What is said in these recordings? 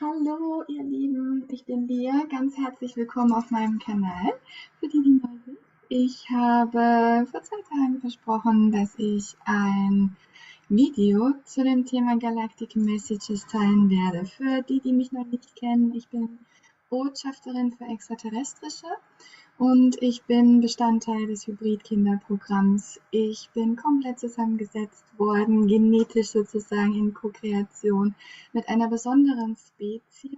Hallo, ihr Lieben, ich bin Lia. Ganz herzlich willkommen auf meinem Kanal. Für die, die neu sind. Ich habe vor 2 Tagen versprochen, dass ich ein Video zu dem Thema Galactic Messages teilen werde. Für die, die mich noch nicht kennen, ich bin Botschafterin für Extraterrestrische und ich bin Bestandteil des Hybrid-Kinderprogramms. Ich bin komplett zusammengesetzt worden, genetisch sozusagen in Co-Kreation mit einer besonderen Spezies,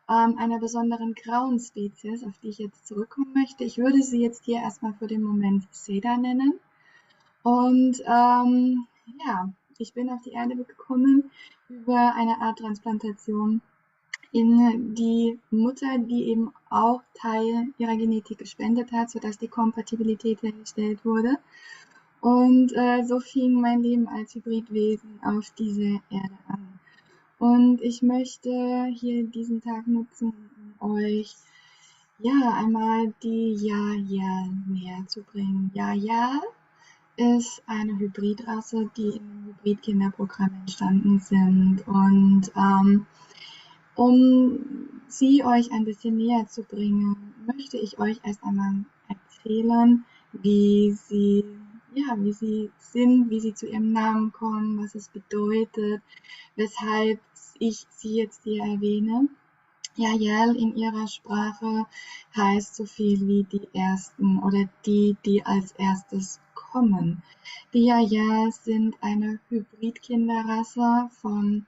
einer besonderen grauen Spezies, auf die ich jetzt zurückkommen möchte. Ich würde sie jetzt hier erstmal für den Moment Seda nennen. Und ja, ich bin auf die Erde gekommen über eine Art Transplantation in die Mutter, die eben auch Teil ihrer Genetik gespendet hat, sodass die Kompatibilität hergestellt wurde. Und so fing mein Leben als Hybridwesen auf dieser Erde an. Und ich möchte hier diesen Tag nutzen, um euch ja einmal die Yahyel näher zu bringen. Yahyel ist eine Hybridrasse, die im Hybrid-Kinderprogramm entstanden sind. Und um sie euch ein bisschen näher zu bringen, möchte ich euch erst einmal erzählen, wie sie sind, wie sie zu ihrem Namen kommen, was es bedeutet, weshalb ich sie jetzt hier erwähne. Yael in ihrer Sprache heißt so viel wie die Ersten oder die, die als erstes kommen. Die Yael sind eine Hybrid-Kinderrasse von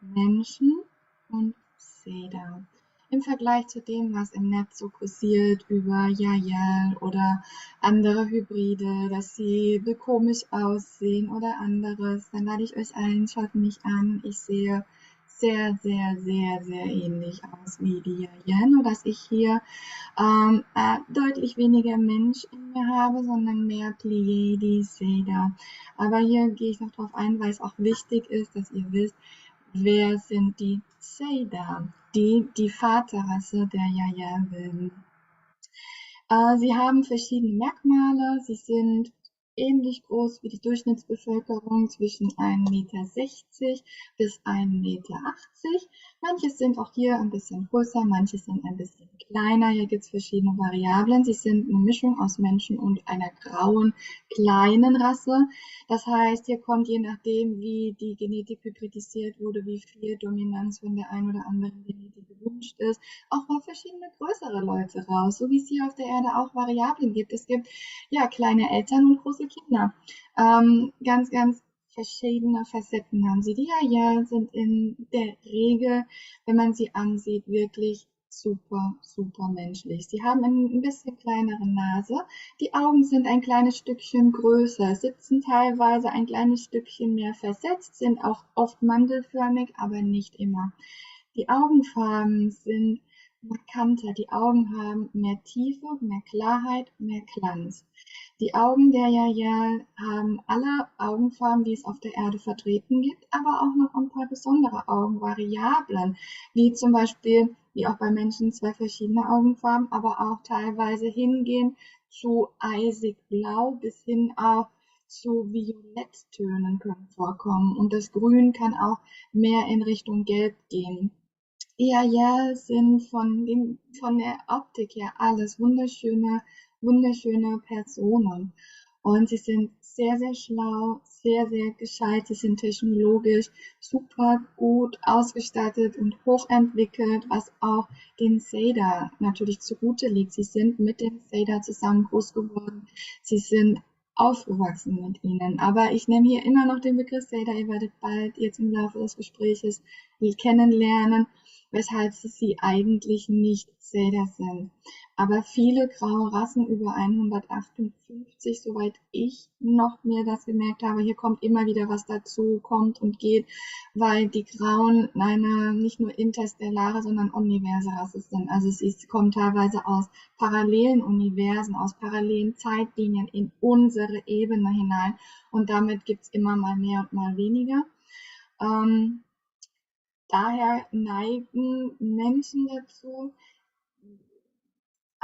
Menschen und Seda. Im Vergleich zu dem, was im Netz so kursiert über Yael oder andere Hybride, dass sie komisch aussehen oder anderes, dann lade ich euch ein, schaut mich an. Ich sehe sehr, sehr, sehr, sehr ähnlich aus wie die Yael, nur dass ich hier deutlich weniger Mensch in mir habe, sondern mehr Pleiadi, Seda. Aber hier gehe ich noch drauf ein, weil es auch wichtig ist, dass ihr wisst, wer sind die Seda, die Vaterrasse der Jajawen. Sie haben verschiedene Merkmale. Sie sind ähnlich groß wie die Durchschnittsbevölkerung, zwischen 1,60 Meter bis 1,80 Meter. Manche sind auch hier ein bisschen größer, manche sind ein bisschen kleiner. Hier gibt es verschiedene Variablen. Sie sind eine Mischung aus Menschen und einer grauen kleinen Rasse. Das heißt, hier kommt je nachdem, wie die Genetik hybridisiert wurde, wie viel Dominanz von der einen oder anderen Genetik gewünscht ist, auch mal verschiedene größere Leute raus, so wie es hier auf der Erde auch Variablen gibt. Es gibt ja kleine Eltern und große Kinder. Ganz, ganz verschiedene Facetten haben sie. Die ja sind in der Regel, wenn man sie ansieht, wirklich super, super menschlich. Sie haben ein bisschen kleinere Nase. Die Augen sind ein kleines Stückchen größer, sitzen teilweise ein kleines Stückchen mehr versetzt, sind auch oft mandelförmig, aber nicht immer. Die Augenfarben sind markanter. Die Augen haben mehr Tiefe, mehr Klarheit, mehr Glanz. Die Augen der Yahyel haben alle Augenfarben, die es auf der Erde vertreten gibt, aber auch noch ein paar besondere Augenvariablen, wie zum Beispiel, wie auch bei Menschen, 2 verschiedene Augenfarben, aber auch teilweise hingehen zu eisig blau bis hin auch zu Violetttönen können vorkommen. Und das Grün kann auch mehr in Richtung Gelb gehen. Ja, ja, sind von der Optik her alles wunderschöne, wunderschöne Personen. Und sie sind sehr, sehr schlau, sehr, sehr gescheit. Sie sind technologisch super gut ausgestattet und hochentwickelt, was auch den Seda natürlich zugute liegt. Sie sind mit den Seda zusammen groß geworden. Sie sind aufgewachsen mit ihnen. Aber ich nehme hier immer noch den Begriff Seda. Ihr werdet bald jetzt im Laufe des Gespräches kennenlernen, weshalb sie eigentlich nicht Zelda sind. Aber viele graue Rassen über 158, soweit ich noch mir das gemerkt habe, hier kommt immer wieder was dazu, kommt und geht, weil die Grauen eine nicht nur interstellare, sondern omniverse Rasse sind. Also sie kommen teilweise aus parallelen Universen, aus parallelen Zeitlinien in unsere Ebene hinein und damit gibt es immer mal mehr und mal weniger. Ähm, Daher neigen Menschen dazu,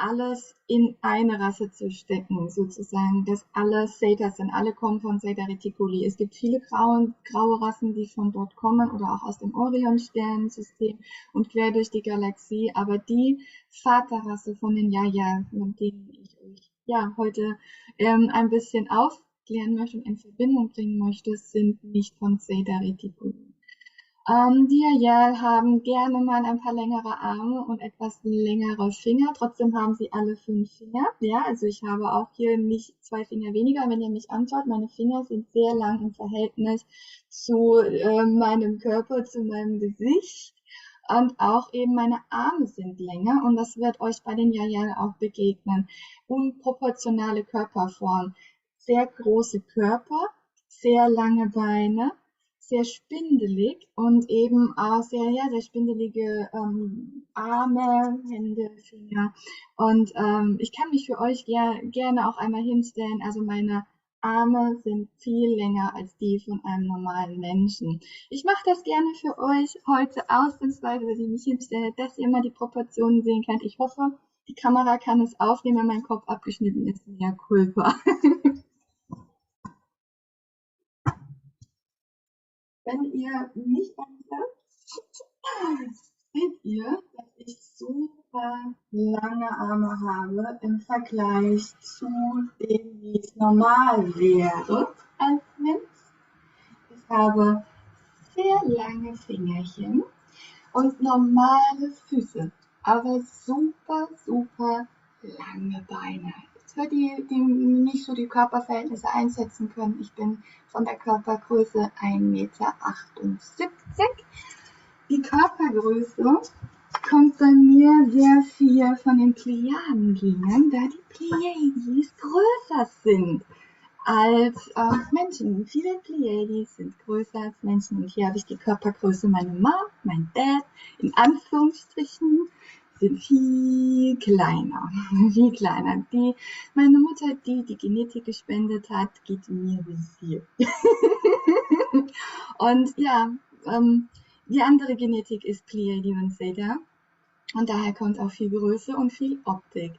alles in eine Rasse zu stecken, sozusagen, dass alle Satyrs sind, alle kommen von Satyr Reticuli. Es gibt viele graue Rassen, die von dort kommen oder auch aus dem Orion-Sternensystem und quer durch die Galaxie, aber die Vaterrasse von den Yaya, mit denen ich euch ja heute ein bisschen aufklären möchte und in Verbindung bringen möchte, sind nicht von Satyr Reticuli. Die Yayal haben gerne mal ein paar längere Arme und etwas längere Finger. Trotzdem haben sie alle 5 Finger. Ja, also ich habe auch hier nicht 2 Finger weniger. Wenn ihr mich anschaut, meine Finger sind sehr lang im Verhältnis zu meinem Körper, zu meinem Gesicht. Und auch eben meine Arme sind länger. Und das wird euch bei den Yayal auch begegnen. Unproportionale Körperform. Sehr große Körper, sehr lange Beine, sehr spindelig und eben auch sehr spindelige Arme, Hände, Finger. Und ich kann mich für euch gerne auch einmal hinstellen. Also meine Arme sind viel länger als die von einem normalen Menschen. Ich mache das gerne für euch heute ausnahmsweise, dass ich mich hinstelle, dass ihr mal die Proportionen sehen könnt. Ich hoffe, die Kamera kann es aufnehmen, wenn mein Kopf abgeschnitten ist. Mea culpa. Wenn ihr mich anschaut, seht ihr, dass ich super lange Arme habe im Vergleich zu dem, wie es normal wäre als Mensch. Ich habe sehr lange Fingerchen und normale Füße, aber super lange Beine. Für die nicht so die Körperverhältnisse einschätzen können, ich bin von der Körpergröße 1,78 Meter. Die Körpergröße kommt bei mir sehr viel von den Plejadenlinien, da die Pleiades größer sind als Menschen. Viele Pleiades sind größer als Menschen. Und hier habe ich die Körpergröße meiner Mom, mein Dad, in Anführungsstrichen, sind viel kleiner. Viel kleiner. Meine Mutter, die Genetik gespendet hat, geht mir wie sie. Und ja, die andere Genetik ist Pleiadian Theta. Und daher kommt auch viel Größe und viel Optik.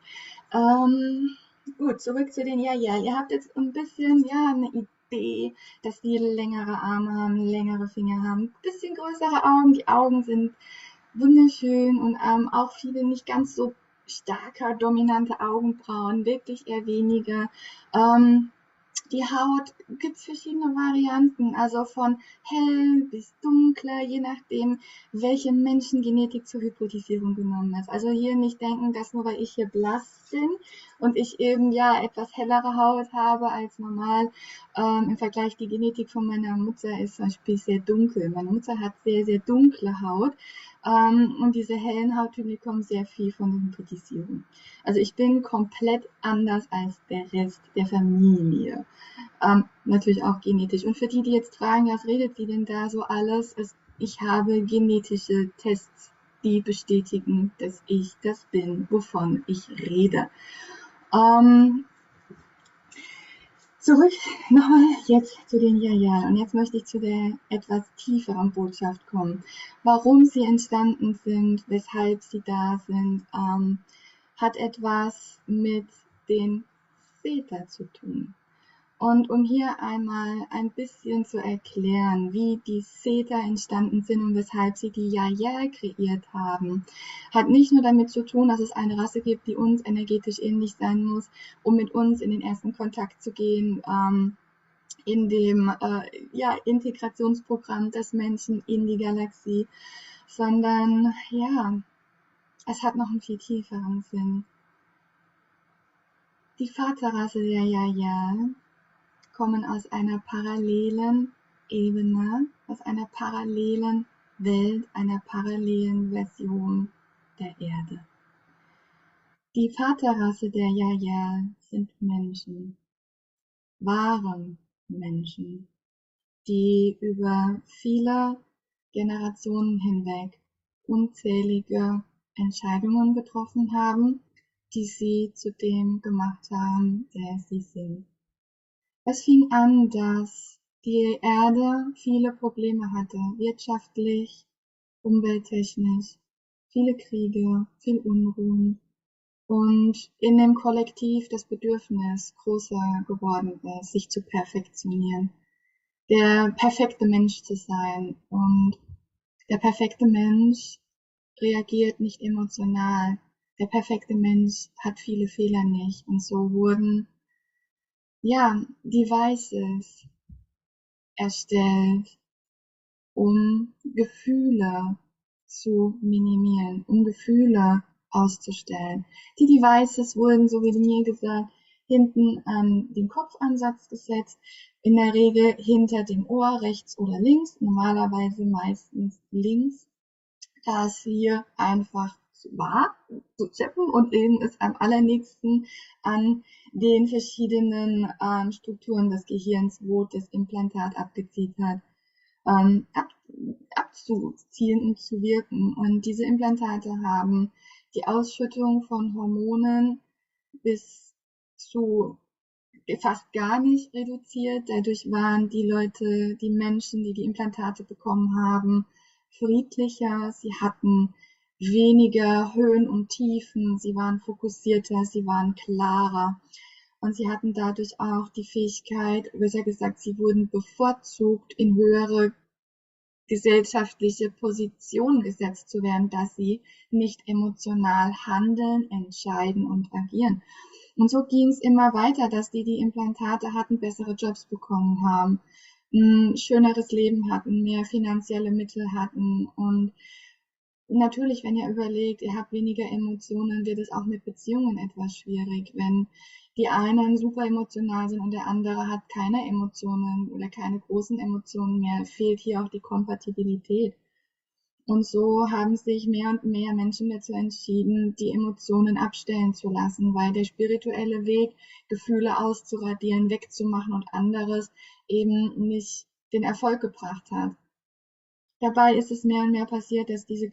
Gut, zurück zu den Yayal. Ihr habt jetzt ein bisschen, eine Idee, dass die längere Arme haben, längere Finger haben, ein bisschen größere Augen. Die Augen sind wunderschön und auch viele nicht ganz so starker, dominante Augenbrauen, wirklich eher weniger. Die Haut gibt es verschiedene Varianten, also von hell bis dunkler, je nachdem, welche Menschengenetik zur Hypothesierung genommen ist. Also hier nicht denken, dass nur weil ich hier blass bin und ich eben etwas hellere Haut habe als normal, im Vergleich die Genetik von meiner Mutter ist zum Beispiel sehr dunkel. Meine Mutter hat sehr dunkle Haut. Und diese hellen Hauttypen kommen sehr viel von der Hypothesierung. Also ich bin komplett anders als der Rest der Familie. Natürlich auch genetisch. Und für die jetzt fragen, was redet sie denn da so alles? Ich habe genetische Tests, die bestätigen, dass ich das bin, wovon ich rede. Zurück nochmal jetzt zu den Yayal. Und jetzt möchte ich zu der etwas tieferen Botschaft kommen. Warum sie entstanden sind, weshalb sie da sind, hat etwas mit den Theta zu tun. Und um hier einmal ein bisschen zu erklären, wie die Theta entstanden sind und weshalb sie die Yayal kreiert haben, hat nicht nur damit zu tun, dass es eine Rasse gibt, die uns energetisch ähnlich sein muss, um mit uns in den ersten Kontakt zu gehen, in dem Integrationsprogramm des Menschen in die Galaxie, sondern es hat noch einen viel tieferen Sinn. Die Vaterrasse der Yayal kommen aus einer parallelen Ebene, aus einer parallelen Welt, einer parallelen Version der Erde. Die Vaterrasse der Yayal sind Menschen, wahre Menschen, die über viele Generationen hinweg unzählige Entscheidungen getroffen haben, die sie zu dem gemacht haben, der sie sind. Es fing an, dass die Erde viele Probleme hatte, wirtschaftlich, umwelttechnisch, viele Kriege, viel Unruhen. und in dem Kollektiv das Bedürfnis größer geworden ist, sich zu perfektionieren, der perfekte Mensch zu sein. Und der perfekte Mensch reagiert nicht emotional. Der perfekte Mensch hat viele Fehler nicht. Und so wurden, ja, Devices erstellt, um Gefühle zu minimieren, um Gefühle auszustellen. Die Devices wurden, so wie mir gesagt, hinten an den Kopfansatz gesetzt, in der Regel hinter dem Ohr, rechts oder links, normalerweise meistens links, da es hier einfach war, zu chippen und eben ist am allernächsten an den verschiedenen Strukturen des Gehirns, wo das Implantat abgezielt hat, ab, abzuziehen und zu wirken. Und diese Implantate haben die Ausschüttung von Hormonen bis zu fast gar nicht reduziert. Dadurch waren die Leute, die Menschen, die die Implantate bekommen haben, friedlicher. Sie hatten weniger Höhen und Tiefen. Sie waren fokussierter. Sie waren klarer. Und sie hatten dadurch auch die Fähigkeit, besser gesagt, sie wurden bevorzugt, in höhere gesellschaftliche Position gesetzt zu werden, dass sie nicht emotional handeln, entscheiden und agieren. Und so ging es immer weiter, dass die Implantate hatten, bessere Jobs bekommen haben, ein schöneres Leben hatten, mehr finanzielle Mittel hatten. Und natürlich, wenn ihr überlegt, ihr habt weniger Emotionen, wird es auch mit Beziehungen etwas schwierig. Wenn die einen super emotional sind und der andere hat keine Emotionen oder keine großen Emotionen mehr, fehlt hier auch die Kompatibilität. Und so haben sich mehr und mehr Menschen dazu entschieden, die Emotionen abstellen zu lassen, weil der spirituelle Weg, Gefühle auszuradieren, wegzumachen und anderes eben nicht den Erfolg gebracht hat. Dabei ist es mehr und mehr passiert, dass diese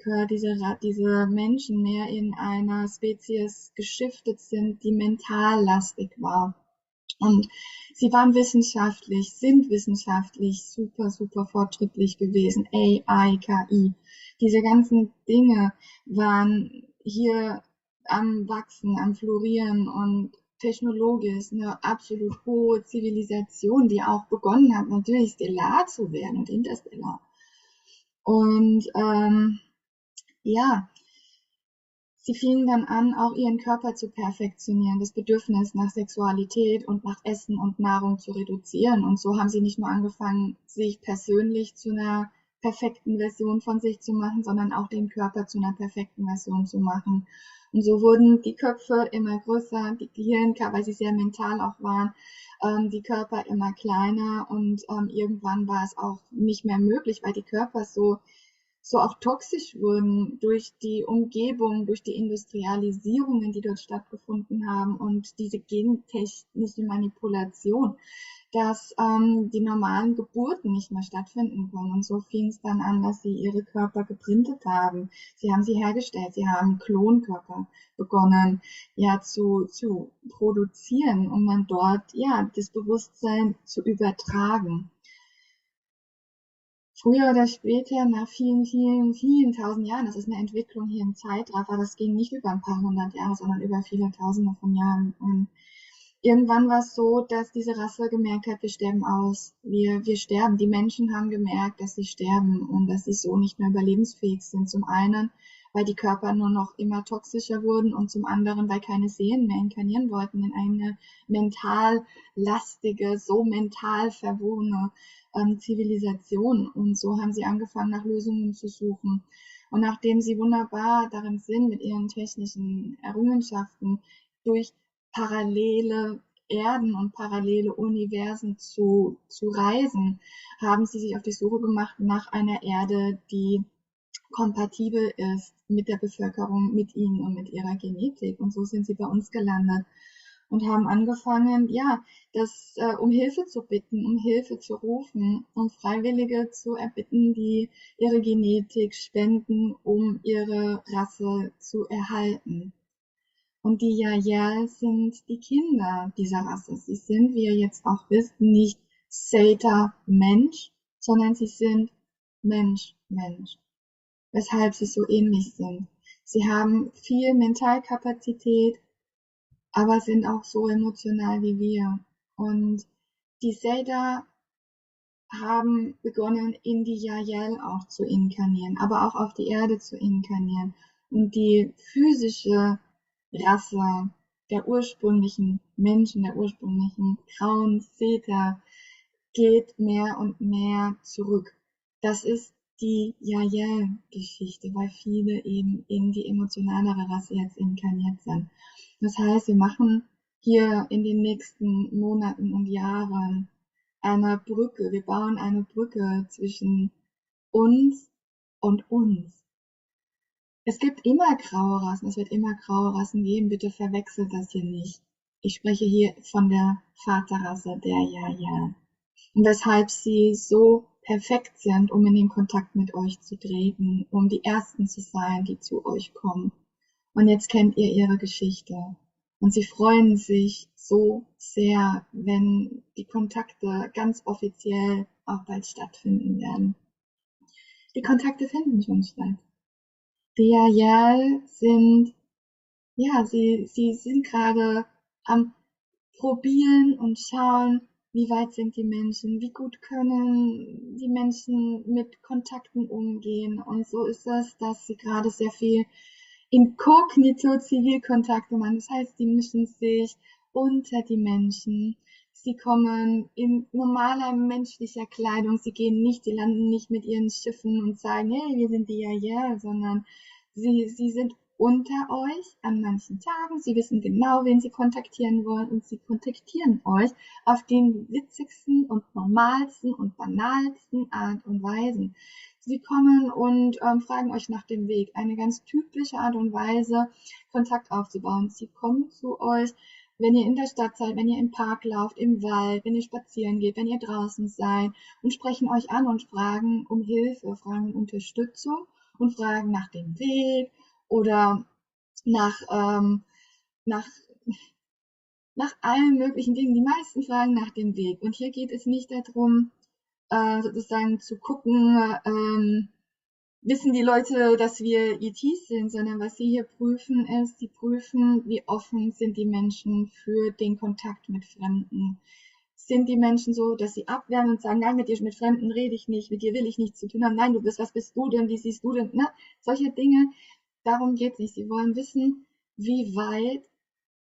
Menschen mehr in einer Spezies geschiftet sind, die mental lastig war. Und sie waren wissenschaftlich, sind wissenschaftlich super, super fortschrittlich gewesen. AI, KI. Diese ganzen Dinge waren hier am Wachsen, am Florieren und technologisch eine absolut hohe Zivilisation, die auch begonnen hat, natürlich stellar zu werden und interstellar. Und ja, sie fingen dann an, auch ihren Körper zu perfektionieren, das Bedürfnis nach Sexualität und nach Essen und Nahrung zu reduzieren. Und so haben sie nicht nur angefangen, sich persönlich zu einer perfekten Version von sich zu machen, sondern auch den Körper zu einer perfekten Version zu machen. Und so wurden die Köpfe immer größer, die Gehirnkörper, weil sie sehr mental auch waren, die Körper immer kleiner und irgendwann war es auch nicht mehr möglich, weil die Körper so auch toxisch wurden durch die Umgebung, durch die Industrialisierungen, die dort stattgefunden haben und diese gentechnische Manipulation, dass die normalen Geburten nicht mehr stattfinden können. Und so fing es dann an, dass sie ihre Körper geprintet haben. Sie haben sie hergestellt, sie haben Klonkörper begonnen, ja, zu produzieren, um dann dort, ja, das Bewusstsein zu übertragen. Früher oder später, nach vielen, vielen, vielen tausend Jahren, das ist eine Entwicklung hier im Zeitraffer, das ging nicht über ein paar hundert Jahre, sondern über viele Tausende von Jahren. Und irgendwann war es so, dass diese Rasse gemerkt hat, wir sterben aus, wir sterben. Die Menschen haben gemerkt, dass sie sterben und dass sie so nicht mehr überlebensfähig sind. Zum einen, weil die Körper nur noch immer toxischer wurden und zum anderen, weil keine Seelen mehr inkarnieren wollten in eine mental lastige, so mental verworrene Zivilisation. Und so haben sie angefangen, nach Lösungen zu suchen. Und nachdem sie wunderbar darin sind, mit ihren technischen Errungenschaften durch parallele Erden und parallele Universen zu reisen, haben sie sich auf die Suche gemacht nach einer Erde, die kompatibel ist mit der Bevölkerung, mit ihnen und mit ihrer Genetik. Und so sind sie bei uns gelandet und haben angefangen, ja, um Hilfe zu bitten, um Hilfe zu rufen, um Freiwillige zu erbitten, die ihre Genetik spenden, um ihre Rasse zu erhalten. Und die Yahyel sind die Kinder dieser Rasse. Sie sind, wie ihr jetzt auch wisst, nicht Seta Mensch, sondern sie sind Mensch Mensch. Weshalb sie so ähnlich sind. Sie haben viel Mentalkapazität, aber sind auch so emotional wie wir. Und die Zelda haben begonnen, in die Yael auch zu inkarnieren, aber auch auf die Erde zu inkarnieren. Und die physische Rasse der ursprünglichen Menschen, der ursprünglichen grauen Zeta, geht mehr und mehr zurück. Das ist die Yael-Geschichte, weil viele eben in die emotionalere Rasse jetzt inkarniert sind. Das heißt, wir machen hier in den nächsten Monaten und Jahren eine Brücke. Wir bauen eine Brücke zwischen uns und uns. Es gibt immer graue Rassen, es wird immer graue Rassen geben, bitte verwechselt das hier nicht. Ich spreche hier von der Vaterrasse der Yael. Und weshalb sie so perfekt sind, um in den Kontakt mit euch zu treten, um die Ersten zu sein, die zu euch kommen. Und jetzt kennt ihr ihre Geschichte. Und sie freuen sich so sehr, wenn die Kontakte ganz offiziell auch bald stattfinden werden. Die Kontakte finden schon statt. Die Yael sind, ja, sie sind gerade am Probieren und schauen, wie weit sind die Menschen, wie gut können die Menschen mit Kontakten umgehen. Und so ist es, dass sie gerade sehr viel inkognito Zivilkontakte machen. Das heißt, die mischen sich unter die Menschen. Sie kommen in normaler menschlicher Kleidung. Sie gehen nicht, sie landen nicht mit ihren Schiffen und sagen, hey, wir sind die Yael, sondern sie sind unter euch an manchen Tagen. Sie wissen genau, wen sie kontaktieren wollen und sie kontaktieren euch auf den witzigsten und normalsten und banalsten Art und Weisen. Sie kommen und fragen euch nach dem Weg. Eine ganz typische Art und Weise, Kontakt aufzubauen. Sie kommen zu euch, wenn ihr in der Stadt seid, wenn ihr im Park lauft, im Wald, wenn ihr spazieren geht, wenn ihr draußen seid und sprechen euch an und fragen um Hilfe, fragen um Unterstützung und fragen nach dem Weg oder nach, nach, nach allen möglichen Dingen. Die meisten fragen nach dem Weg. Und hier geht es nicht darum, sozusagen zu gucken, wissen die Leute, dass wir ETs sind, sondern was sie hier prüfen ist, sie prüfen, wie offen sind die Menschen für den Kontakt mit Fremden. Sind die Menschen so, dass sie abwehren und sagen, nein, mit Fremden rede ich nicht, mit dir will ich nichts zu tun haben, nein, was bist du denn, wie siehst du denn, ne? Solche Dinge, darum geht es nicht. Sie wollen wissen, wie weit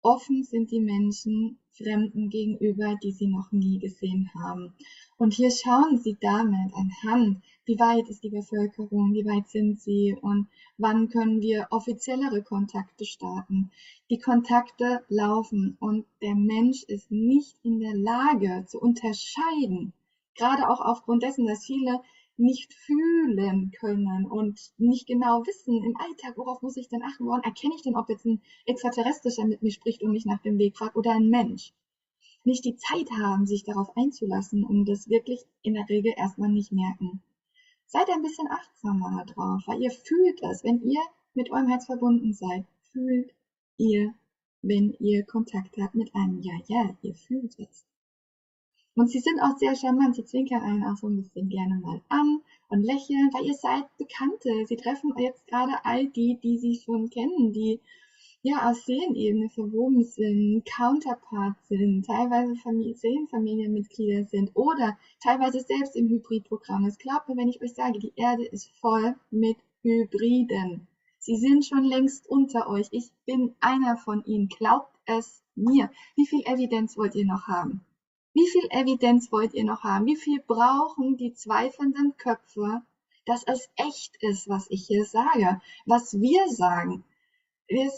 offen sind die Menschen Fremden gegenüber, die sie noch nie gesehen haben. Und hier schauen sie damit anhand, wie weit ist die Bevölkerung, wie weit sind sie und wann können wir offiziellere Kontakte starten. Die Kontakte laufen und der Mensch ist nicht in der Lage zu unterscheiden, gerade auch aufgrund dessen, dass viele nicht fühlen können und nicht genau wissen im Alltag, worauf muss ich denn achten, woran erkenne ich denn, ob jetzt ein Extraterrestrischer mit mir spricht und mich nach dem Weg fragt oder ein Mensch. Nicht die Zeit haben, sich darauf einzulassen und das wirklich in der Regel erstmal nicht merken. Seid ein bisschen achtsamer darauf, weil ihr fühlt es, wenn ihr mit eurem Herz verbunden seid, fühlt ihr, wenn ihr Kontakt habt mit einem Ja, ihr fühlt es. Und sie sind auch sehr charmant. Sie zwinkern einen auch so ein bisschen gerne mal an und lächeln, weil ihr seid Bekannte. Sie treffen jetzt gerade all die, die sie schon kennen, die ja auf Seelenebene verwoben sind, Counterparts sind, teilweise Seelenfamilienmitglieder sind oder teilweise selbst im Hybridprogramm ist. Glaubt mir, wenn ich euch sage, die Erde ist voll mit Hybriden. Sie sind schon längst unter euch. Ich bin einer von ihnen. Glaubt es mir. Wie viel Evidenz wollt ihr noch haben? Wie viel Evidenz wollt ihr noch haben? Wie viel brauchen die zweifelnden Köpfe, dass es echt ist, was ich hier sage, was wir sagen? Wir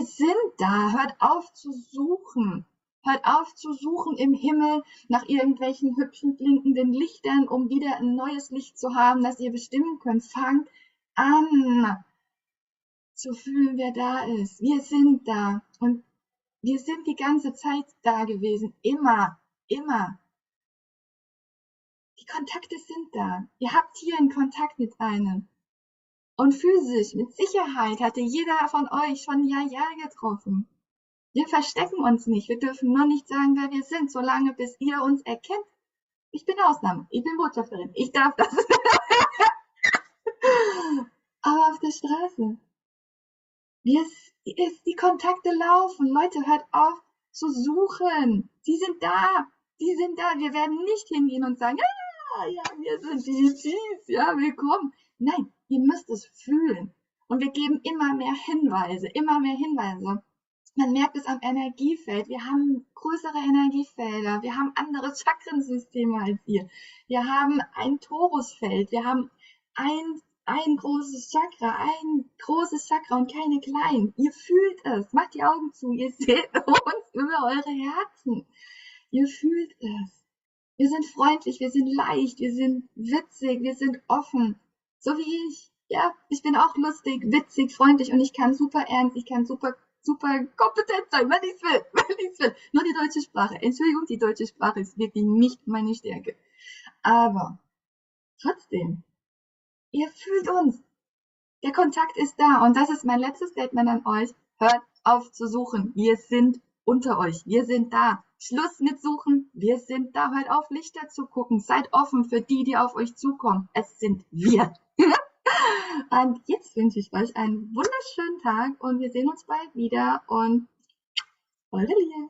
sind da. Hört auf zu suchen. Hört auf zu suchen im Himmel nach irgendwelchen hübschen blinkenden Lichtern, um wieder ein neues Licht zu haben, das ihr bestimmen könnt. Fangt an zu fühlen, wer da ist. Wir sind da. Und wir sind die ganze Zeit da gewesen. Immer. Immer. Die Kontakte sind da. Ihr habt hier einen Kontakt mit einem. Und physisch, mit Sicherheit hatte jeder von euch schon Ja getroffen. Wir verstecken uns nicht. Wir dürfen nur nicht sagen, wer wir sind, solange bis ihr uns erkennt. Ich bin Ausnahme. Ich bin Botschafterin. Ich darf das. Aber auf der Straße. Die Kontakte laufen. Leute, hört auf zu suchen. Die sind da. Die sind da. Wir werden nicht hingehen und sagen, ja, wir sind die ETs, ja, willkommen. Nein, ihr müsst es fühlen. Und wir geben immer mehr Hinweise, immer mehr Hinweise. Man merkt es am Energiefeld. Wir haben größere Energiefelder. Wir haben andere Chakrensysteme als ihr. Wir haben ein Torusfeld. Wir haben ein großes Chakra und keine kleinen. Ihr fühlt es. Macht die Augen zu. Ihr seht uns über eure Herzen. Ihr fühlt es. Wir sind freundlich, wir sind leicht, wir sind witzig, wir sind offen. So wie ich. Ja, ich bin auch lustig, witzig, freundlich und ich kann super ernst, ich kann super kompetent sein, wenn ich's will, wenn ich's will. Nur die deutsche Sprache. Entschuldigung, die deutsche Sprache ist wirklich nicht meine Stärke. Aber trotzdem, ihr fühlt uns. Der Kontakt ist da und das ist mein letztes Statement an euch. Hört auf zu suchen. Wir sind unter euch. Wir sind da. Schluss mit Suchen. Wir sind da. Hört auf, Lichter zu gucken. Seid offen für die, die auf euch zukommen. Es sind wir. Und jetzt wünsche ich euch einen wunderschönen Tag und wir sehen uns bald wieder und eure Lia.